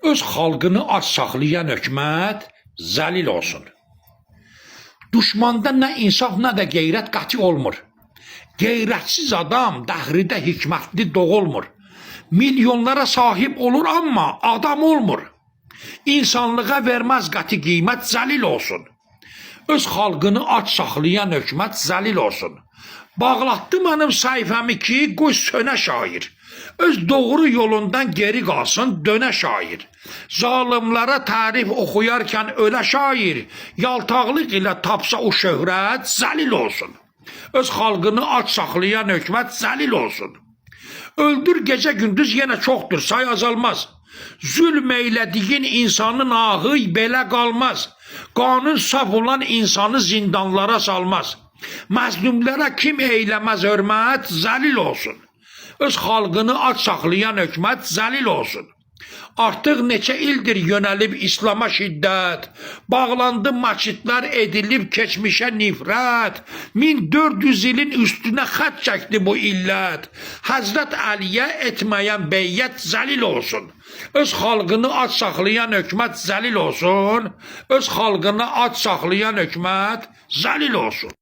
öz xalqını ac saxlayan hökumət zəlil olsun. Düşmanda nə insaf, nə də qeyrət qəti olmur. Qeyrətsiz adam dəhridə hikmətli doğulmur. Milyonlara sahib olur amma adam olmur. İnsanlığa verməz qəti qiymət zəlil olsun. Öz xalqını ac saxlayan hökumət zəlil olsun. Bağlatdı mənim səhifəmi ki, qoy sönə şair. Öz doğru yolundan geri qalsın dönə şair. Zalimlara tarif oxuyarkən ölə şair, yaltaqlıq ilə tapsa o şöhrət zəlil olsun. Öz xalqını ac saxlayan hökumət zəlil olsun. Öldür gecə gündüz yenə çoxdur, say azalmaz. Zülm eylədiyin insanın ahı belə qalmaz. Qanun saf olan insanı zindanlara salmaz. Məzlumlara kim eyləməz hörmət zəlil olsun. Öz xalqını ac saxlayan hökumət zəlil olsun. Artıq neçə ildir yönəlib İslama şiddət, bağlandı maçitlər edilib keçmişə nifrət, 1400 ilin üstünə xət çəkdi bu illət, Həzrət Əliyə etməyən beyyət zəlil olsun. Öz xalqını ac saxlayan hökumət zəlil olsun, öz xalqını ac saxlayan hökumət zəlil olsun.